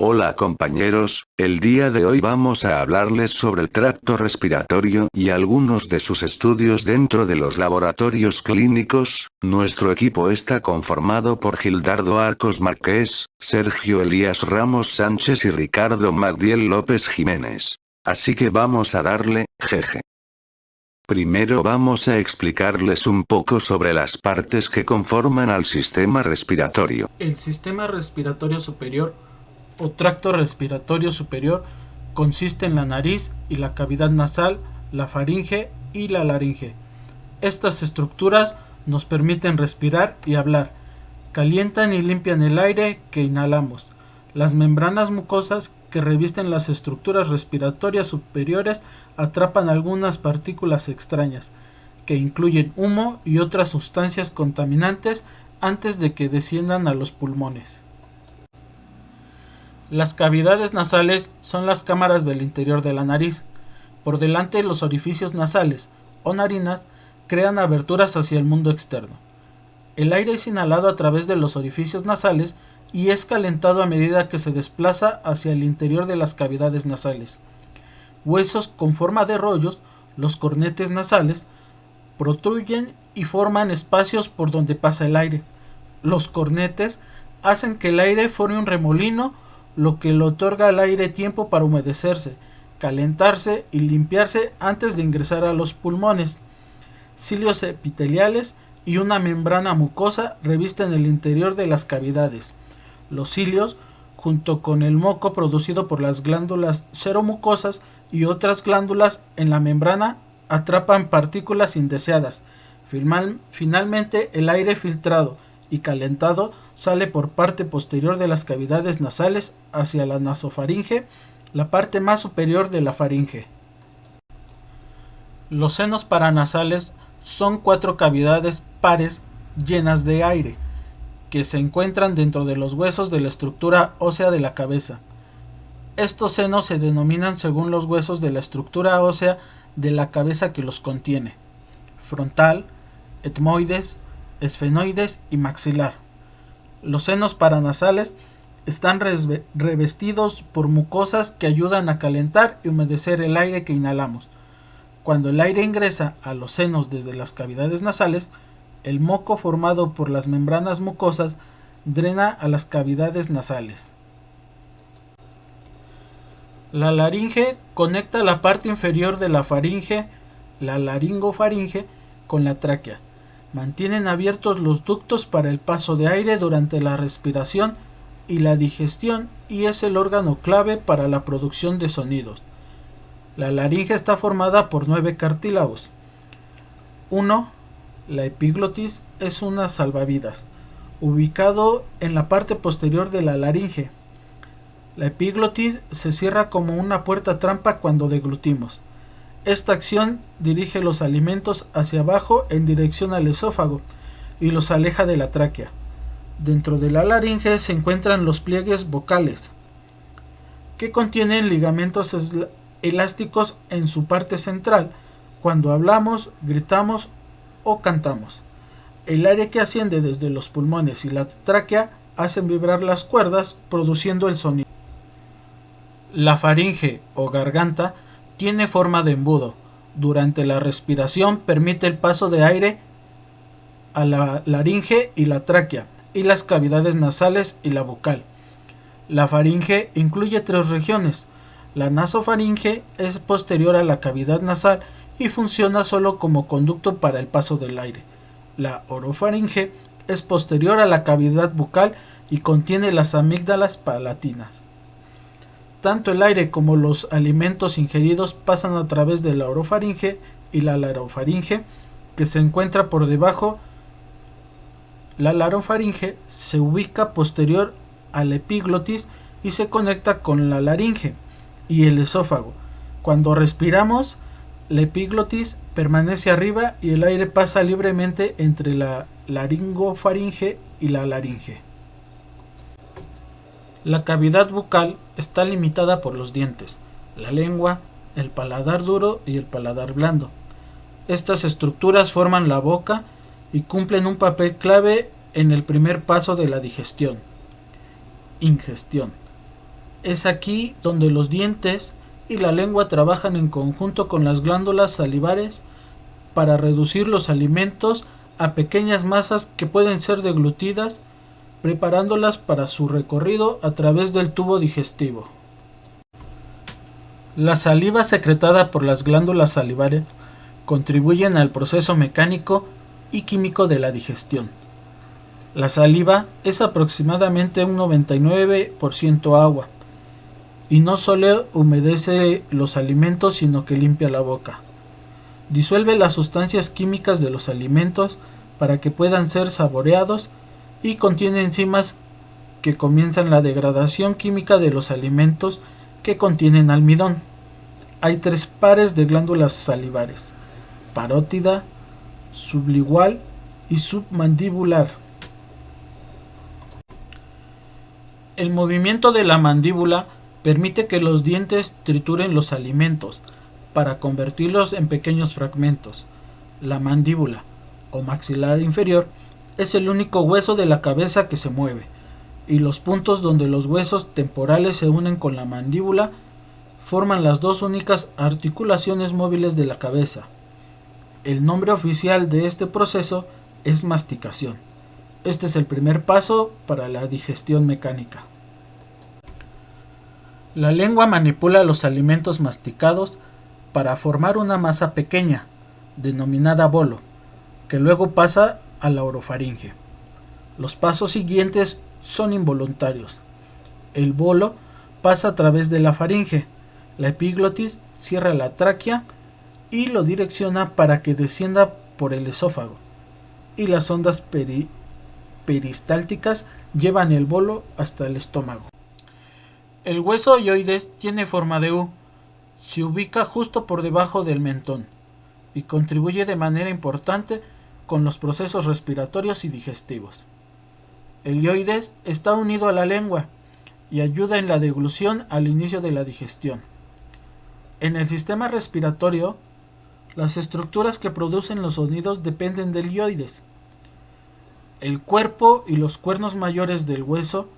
Hola compañeros, el día de hoy vamos a hablarles sobre el tracto respiratorio y algunos de sus estudios dentro de los laboratorios clínicos. Nuestro equipo está conformado por Gildardo Arcos Márquez, Sergio Elías Ramos Sánchez y Ricardo Magdiel López Jiménez. Así que vamos a darle, jeje. Primero vamos a explicarles un poco sobre las partes que conforman al sistema respiratorio. El sistema respiratorio superior o tracto respiratorio superior consiste en la nariz y la cavidad nasal, la faringe y la laringe. Estas estructuras nos permiten respirar y hablar. Calientan y limpian el aire que inhalamos. Las membranas mucosas que revisten las estructuras respiratorias superiores atrapan algunas partículas extrañas, que incluyen humo y otras sustancias contaminantes antes de que desciendan a los pulmones. Las cavidades nasales son las cámaras del interior de la nariz. Por delante, los orificios nasales o narinas crean aberturas hacia el mundo externo. El aire es inhalado a través de los orificios nasales y es calentado a medida que se desplaza hacia el interior de las cavidades nasales. Huesos con forma de rollos, los cornetes nasales, protruyen y forman espacios por donde pasa el aire. Los cornetes hacen que el aire forme un remolino, lo que le otorga al aire tiempo para humedecerse, calentarse y limpiarse antes de ingresar a los pulmones. Cilios epiteliales y una membrana mucosa revisten el interior de las cavidades. Los cilios, junto con el moco producido por las glándulas seromucosas y otras glándulas en la membrana, atrapan partículas indeseadas. Finalmente, el aire filtrado y calentado sale por parte posterior de las cavidades nasales hacia la nasofaringe, la parte más superior de la faringe. Los senos paranasales son 4 cavidades pares llenas de aire, que se encuentran dentro de los huesos de la estructura ósea de la cabeza. Estos senos se denominan según los huesos de la estructura ósea de la cabeza que los contiene: frontal, etmoides, esfenoides y maxilar. Los senos paranasales están revestidos por mucosas que ayudan a calentar y humedecer el aire que inhalamos. Cuando el aire ingresa a los senos desde las cavidades nasales, el moco formado por las membranas mucosas drena a las cavidades nasales. La laringe conecta la parte inferior de la faringe, la laringofaringe, con la tráquea. Mantienen abiertos los ductos para el paso de aire durante la respiración y la digestión y es el órgano clave para la producción de sonidos. La laringe está formada por 9 cartílagos. 1. La epiglotis es una salvavidas, ubicado en la parte posterior de la laringe. La epiglotis se cierra como una puerta trampa cuando deglutimos. Esta acción dirige los alimentos hacia abajo en dirección al esófago y los aleja de la tráquea. Dentro de la laringe se encuentran los pliegues vocales, que contienen ligamentos elásticos en su parte central cuando hablamos, gritamos o cantamos. El aire que asciende desde los pulmones y la tráquea hacen vibrar las cuerdas, produciendo el sonido. La faringe o garganta tiene forma de embudo. Durante la respiración permite el paso de aire a la laringe y la tráquea, y las cavidades nasales y la bucal. La faringe incluye 3 regiones. La nasofaringe es posterior a la cavidad nasal y funciona solo como conducto para el paso del aire. La orofaringe es posterior a la cavidad bucal y contiene las amígdalas palatinas. Tanto el aire como los alimentos ingeridos pasan a través de la orofaringe y la larofaringe, que se encuentra por debajo. La larofaringe se ubica posterior a la epiglotis y se conecta con la laringe y el esófago. Cuando respiramos, la epiglotis permanece arriba y el aire pasa libremente entre la laringofaringe y la laringe. La cavidad bucal está limitada por los dientes, la lengua, el paladar duro y el paladar blando. Estas estructuras forman la boca y cumplen un papel clave en el primer paso de la digestión: ingestión. Es aquí donde los dientes y la lengua trabajan en conjunto con las glándulas salivares para reducir los alimentos a pequeñas masas que pueden ser deglutidas, preparándolas para su recorrido a través del tubo digestivo. La saliva secretada por las glándulas salivares contribuyen al proceso mecánico y químico de la digestión. La saliva es aproximadamente un 99% agua y no solo humedece los alimentos, sino que limpia la boca. Disuelve las sustancias químicas de los alimentos para que puedan ser saboreados y contiene enzimas que comienzan la degradación química de los alimentos que contienen almidón. Hay 3 pares de glándulas salivares: parótida, sublingual y submandibular. El movimiento de la mandíbula permite que los dientes trituren los alimentos para convertirlos en pequeños fragmentos. La mandíbula o maxilar inferior es el único hueso de la cabeza que se mueve, y los puntos donde los huesos temporales se unen con la mandíbula forman las 2 únicas articulaciones móviles de la cabeza. El nombre oficial de este proceso es masticación. Este es el primer paso para la digestión mecánica. La lengua manipula los alimentos masticados para formar una masa pequeña, denominada bolo, que luego pasa a la orofaringe. Los pasos siguientes son involuntarios. El bolo pasa a través de la faringe, la epiglotis cierra la tráquea y lo direcciona para que descienda por el esófago, y las ondas peristálticas llevan el bolo hasta el estómago. El hueso hyoides tiene forma de U, se ubica justo por debajo del mentón y contribuye de manera importante con los procesos respiratorios y digestivos. El hyoides está unido a la lengua y ayuda en la deglución al inicio de la digestión. En el sistema respiratorio, las estructuras que producen los sonidos dependen del hyoides. El cuerpo y los cuernos mayores del hueso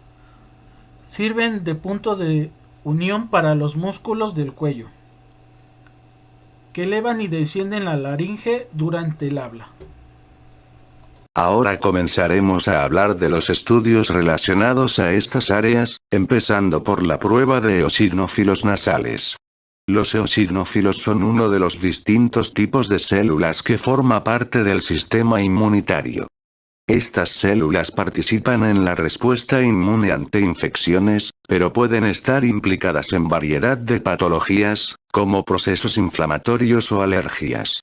sirven de punto de unión para los músculos del cuello, que elevan y descienden la laringe durante el habla. Ahora comenzaremos a hablar de los estudios relacionados a estas áreas, empezando por la prueba de eosinófilos nasales. Los eosinófilos son uno de los distintos tipos de células que forma parte del sistema inmunitario. Estas células participan en la respuesta inmune ante infecciones, pero pueden estar implicadas en variedad de patologías, como procesos inflamatorios o alergias.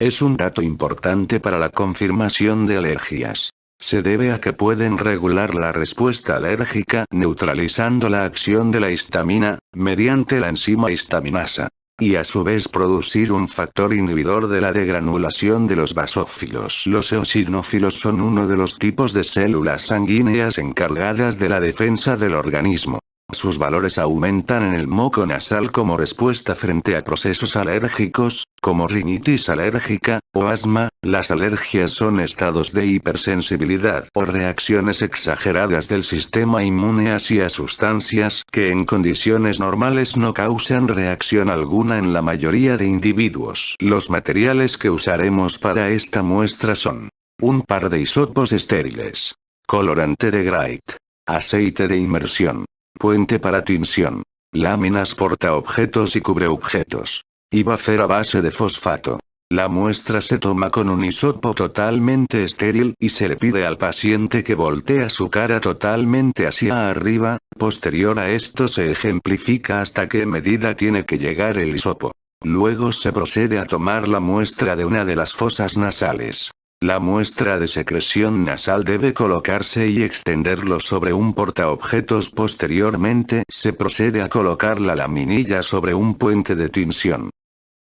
Es un dato importante para la confirmación de alergias. Se debe a que pueden regular la respuesta alérgica neutralizando la acción de la histamina, mediante la enzima histaminasa, y a su vez producir un factor inhibidor de la degranulación de los basófilos. Los eosinófilos son uno de los tipos de células sanguíneas encargadas de la defensa del organismo. Sus valores aumentan en el moco nasal como respuesta frente a procesos alérgicos, como rinitis alérgica, o asma. Las alergias son estados de hipersensibilidad o reacciones exageradas del sistema inmune hacia sustancias que en condiciones normales no causan reacción alguna en la mayoría de individuos. Los materiales que usaremos para esta muestra son: un par de hisopos estériles, colorante de Grait, aceite de inmersión, puente para tinción, láminas portaobjetos y cubreobjetos, y baffer a base de fosfato. La muestra se toma con un hisopo totalmente estéril y se le pide al paciente que voltea su cara totalmente hacia arriba. Posterior a esto se ejemplifica hasta qué medida tiene que llegar el hisopo. Luego se procede a tomar la muestra de una de las fosas nasales. La muestra de secreción nasal debe colocarse y extenderlo sobre un portaobjetos. Posteriormente se procede a colocar la laminilla sobre un puente de tinción.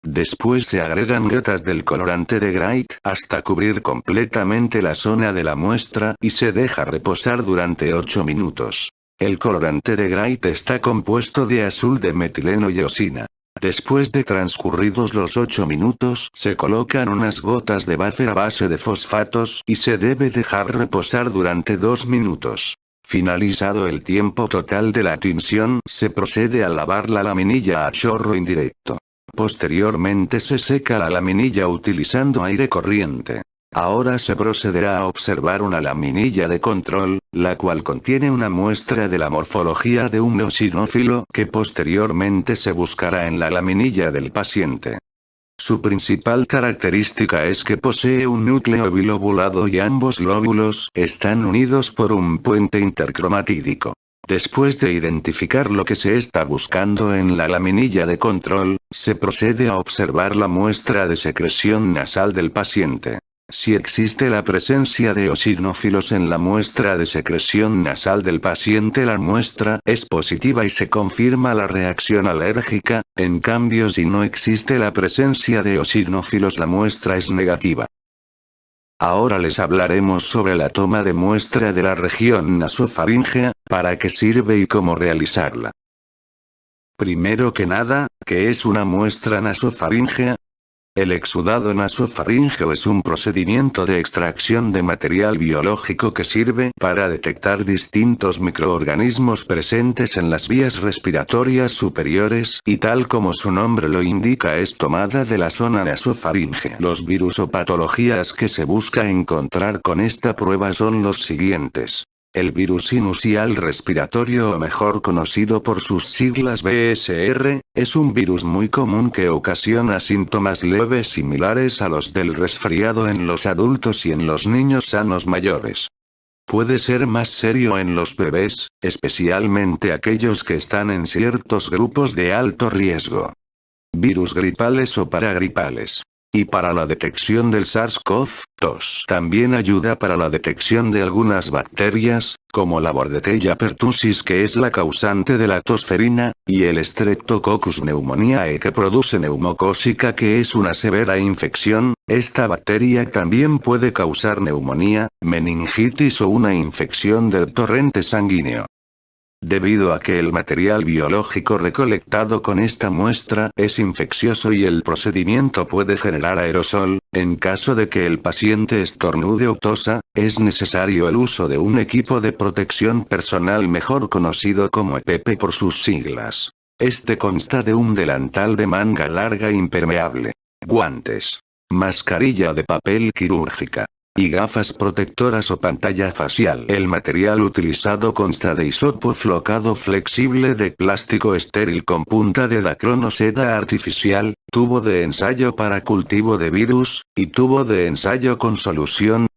Después se agregan gotas del colorante de Grait hasta cubrir completamente la zona de la muestra y se deja reposar durante 8 minutos. El colorante de Grait está compuesto de azul de metileno y eosina. Después de transcurridos los 8 minutos, se colocan unas gotas de buffer a base de fosfatos y se debe dejar reposar durante 2 minutos. Finalizado el tiempo total de la tinción, se procede a lavar la laminilla a chorro indirecto. Posteriormente se seca la laminilla utilizando aire corriente. Ahora se procederá a observar una laminilla de control, la cual contiene una muestra de la morfología de un eosinófilo que posteriormente se buscará en la laminilla del paciente. Su principal característica es que posee un núcleo bilobulado y ambos lóbulos están unidos por un puente intercromatídico. Después de identificar lo que se está buscando en la laminilla de control, se procede a observar la muestra de secreción nasal del paciente. Si existe la presencia de eosinófilos en la muestra de secreción nasal del paciente, la muestra es positiva y se confirma la reacción alérgica. En cambio, si no existe la presencia de eosinófilos, la muestra es negativa. Ahora les hablaremos sobre la toma de muestra de la región nasofaríngea, para qué sirve y cómo realizarla. Primero que nada, ¿qué es una muestra nasofaríngea? El exudado nasofaríngeo es un procedimiento de extracción de material biológico que sirve para detectar distintos microorganismos presentes en las vías respiratorias superiores, y tal como su nombre lo indica es tomada de la zona nasofaríngea. Los virus o patologías que se busca encontrar con esta prueba son los siguientes. El virus sinusial respiratorio, o mejor conocido por sus siglas BSR, es un virus muy común que ocasiona síntomas leves similares a los del resfriado en los adultos y en los niños sanos mayores. Puede ser más serio en los bebés, especialmente aquellos que están en ciertos grupos de alto riesgo. Virus gripales o paragripales. Y para la detección del SARS-CoV-2. También ayuda para la detección de algunas bacterias, como la Bordetella pertussis, que es la causante de la tosferina, y el Streptococcus pneumoniae, que produce neumocócica, que es una severa infección. Esta bacteria también puede causar neumonía, meningitis o una infección del torrente sanguíneo. Debido a que el material biológico recolectado con esta muestra es infeccioso y el procedimiento puede generar aerosol, en caso de que el paciente estornude o tosa, es necesario el uso de un equipo de protección personal, mejor conocido como EPP por sus siglas. Este consta de un delantal de manga larga impermeable, guantes, mascarilla de papel quirúrgica y gafas protectoras o pantalla facial. El material utilizado consta de hisopo flocado flexible de plástico estéril con punta de dacrón o seda artificial, tubo de ensayo para cultivo de virus, y tubo de ensayo con solución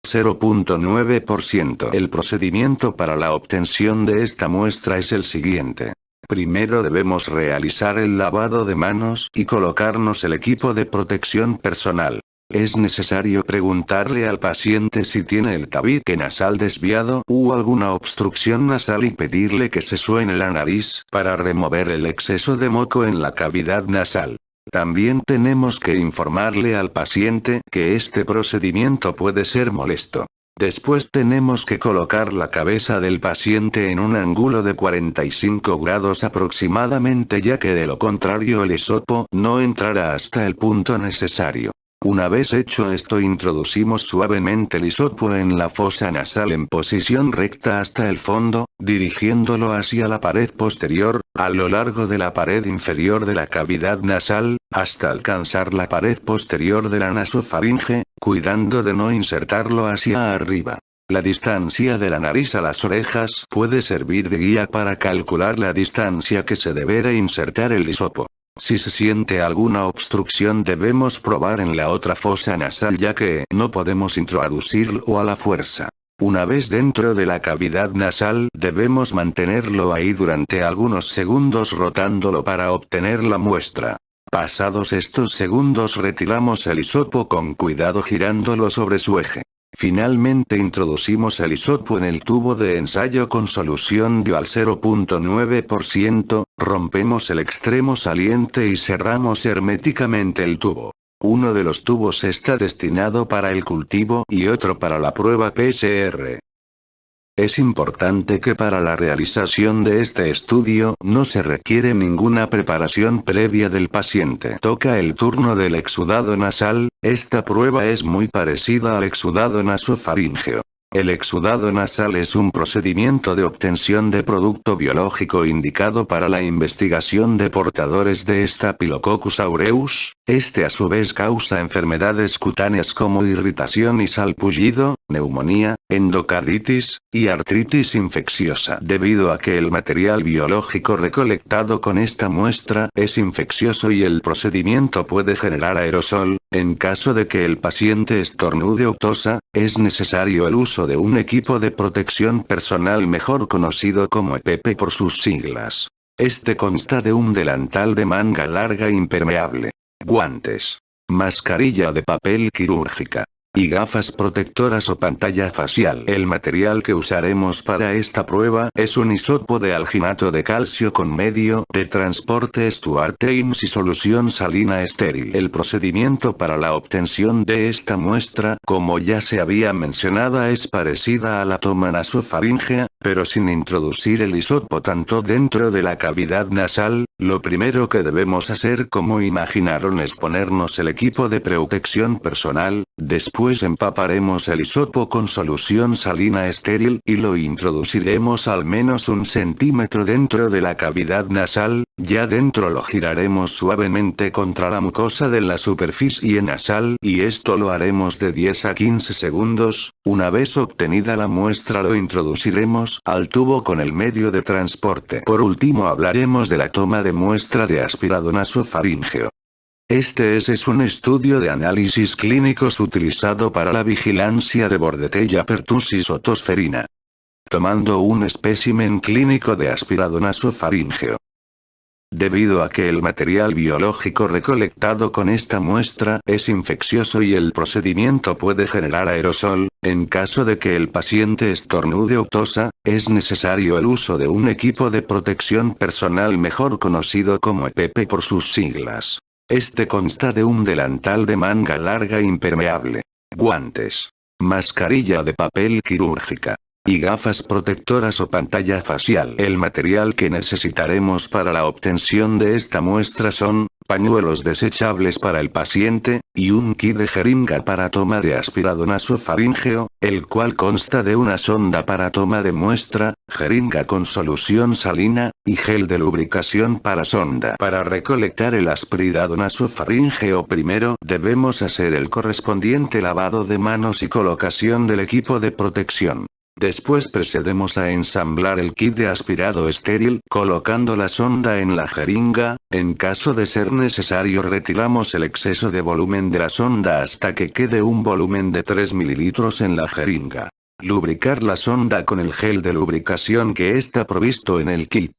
0.9%. El procedimiento para la obtención de esta muestra es el siguiente. Primero debemos realizar el lavado de manos y colocarnos el equipo de protección personal. Es necesario preguntarle al paciente si tiene el tabique nasal desviado u alguna obstrucción nasal y pedirle que se suene la nariz para remover el exceso de moco en la cavidad nasal. También tenemos que informarle al paciente que este procedimiento puede ser molesto. Después tenemos que colocar la cabeza del paciente en un ángulo de 45 grados aproximadamente, ya que de lo contrario el hisopo no entrará hasta el punto necesario. Una vez hecho esto, introducimos suavemente el hisopo en la fosa nasal en posición recta hasta el fondo, dirigiéndolo hacia la pared posterior, a lo largo de la pared inferior de la cavidad nasal, hasta alcanzar la pared posterior de la nasofaringe, cuidando de no insertarlo hacia arriba. La distancia de la nariz a las orejas puede servir de guía para calcular la distancia que se deberá insertar el hisopo. Si se siente alguna obstrucción, debemos probar en la otra fosa nasal, ya que no podemos introducirlo a la fuerza. Una vez dentro de la cavidad nasal, debemos mantenerlo ahí durante algunos segundos rotándolo para obtener la muestra. Pasados estos segundos, retiramos el hisopo con cuidado girándolo sobre su eje. Finalmente introducimos el hisopo en el tubo de ensayo con solución DIO al 0.9%, rompemos el extremo saliente y cerramos herméticamente el tubo. Uno de los tubos está destinado para el cultivo y otro para la prueba PCR. Es importante que para la realización de este estudio no se requiere ninguna preparación previa del paciente. Toca el turno del exudado nasal. Esta prueba es muy parecida al exudado nasofaríngeo. El exudado nasal es un procedimiento de obtención de producto biológico indicado para la investigación de portadores de Staphylococcus aureus. Este a su vez causa enfermedades cutáneas como irritación y salpullido, neumonía, endocarditis, y artritis infecciosa. Debido a que el material biológico recolectado con esta muestra es infeccioso y el procedimiento puede generar aerosol, en caso de que el paciente estornude o tosa, es necesario el uso de un equipo de protección personal mejor conocido como EPP por sus siglas. Este consta de un delantal de manga larga impermeable, guantes, mascarilla de papel quirúrgica y gafas protectoras o pantalla facial. El material que usaremos para esta prueba es un hisopo de alginato de calcio con medio de transporte Stuart Thames y solución salina estéril. El procedimiento para la obtención de esta muestra, como ya se había mencionado, es parecida a la toma nasofaríngea, pero sin introducir el hisopo tanto dentro de la cavidad nasal. Lo primero que debemos hacer, como imaginaron, es ponernos el equipo de protección personal. Después empaparemos el hisopo con solución salina estéril y lo introduciremos al menos 1 centímetro dentro de la cavidad nasal. Ya dentro lo giraremos suavemente contra la mucosa de la superficie nasal y esto lo haremos de 10 a 15 segundos. Una vez obtenida la muestra lo introduciremos al tubo con el medio de transporte. Por último hablaremos de la toma de muestra de aspirado nasofaríngeo. Este es un estudio de análisis clínicos utilizado para la vigilancia de Bordetella pertussis o tosferina. Tomando un espécimen clínico de aspirado nasofaríngeo. Debido a que el material biológico recolectado con esta muestra es infeccioso y el procedimiento puede generar aerosol, en caso de que el paciente estornude o tosa, es necesario el uso de un equipo de protección personal mejor conocido como EPP por sus siglas. Este consta de un delantal de manga larga impermeable, guantes, mascarilla de papel quirúrgica y gafas protectoras o pantalla facial. El material que necesitaremos para la obtención de esta muestra son pañuelos desechables para el paciente, y un kit de jeringa para toma de aspirado nasofaríngeo, el cual consta de una sonda para toma de muestra, jeringa con solución salina, y gel de lubricación para sonda. Para recolectar el aspirado nasofaríngeo primero debemos hacer el correspondiente lavado de manos y colocación del equipo de protección. Después procedemos a ensamblar el kit de aspirado estéril, colocando la sonda en la jeringa. En caso de ser necesario retiramos el exceso de volumen de la sonda hasta que quede un volumen de 3 mililitros en la jeringa. Lubricar la sonda con el gel de lubricación que está provisto en el kit.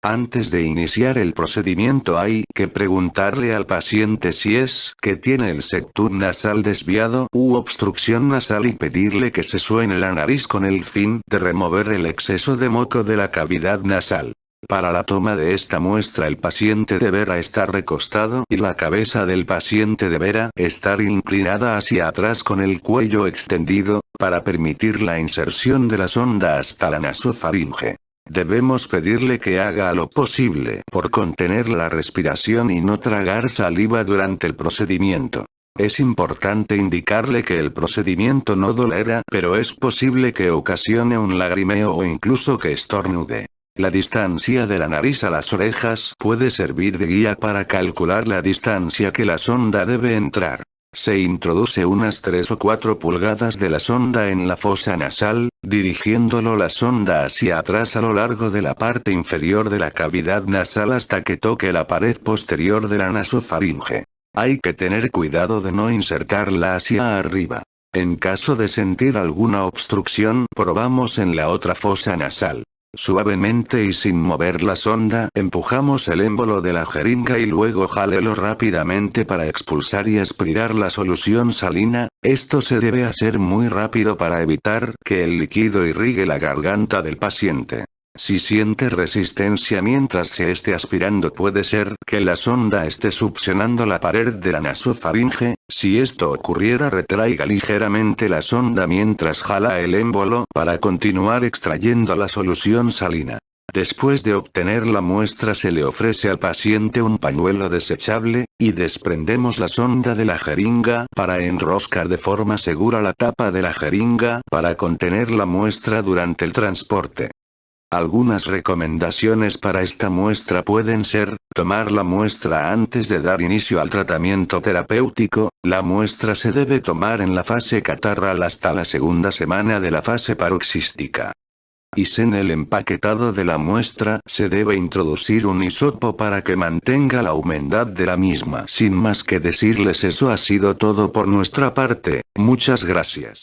Antes de iniciar el procedimiento hay que preguntarle al paciente si es que tiene el septum nasal desviado u obstrucción nasal y pedirle que se suene la nariz con el fin de remover el exceso de moco de la cavidad nasal. Para la toma de esta muestra el paciente deberá estar recostado y la cabeza del paciente deberá estar inclinada hacia atrás con el cuello extendido, para permitir la inserción de la sonda hasta la nasofaringe. Debemos pedirle que haga lo posible por contener la respiración y no tragar saliva durante el procedimiento. Es importante indicarle que el procedimiento no dolerá, pero es posible que ocasione un lagrimeo o incluso que estornude. La distancia de la nariz a las orejas puede servir de guía para calcular la distancia que la sonda debe entrar. Se introduce unas 3 o 4 pulgadas de la sonda en la fosa nasal, dirigiéndolo la sonda hacia atrás a lo largo de la parte inferior de la cavidad nasal hasta que toque la pared posterior de la nasofaringe. Hay que tener cuidado de no insertarla hacia arriba. En caso de sentir alguna obstrucción, probamos en la otra fosa nasal. Suavemente y sin mover la sonda, empujamos el émbolo de la jeringa y luego jálelo rápidamente para expulsar y aspirar la solución salina. Esto se debe hacer muy rápido para evitar que el líquido irrigue la garganta del paciente. Si siente resistencia mientras se esté aspirando, puede ser que la sonda esté succionando la pared de la nasofaringe. Si esto ocurriera, retraiga ligeramente la sonda mientras jala el émbolo para continuar extrayendo la solución salina. Después de obtener la muestra se le ofrece al paciente un pañuelo desechable, y desprendemos la sonda de la jeringa para enroscar de forma segura la tapa de la jeringa para contener la muestra durante el transporte. Algunas recomendaciones para esta muestra pueden ser: tomar la muestra antes de dar inicio al tratamiento terapéutico. La muestra se debe tomar en la fase catarral hasta la segunda semana de la fase paroxística. En el empaquetado de la muestra se debe introducir un hisopo para que mantenga la humedad de la misma. Sin más que decirles, eso ha sido todo por nuestra parte. Muchas gracias.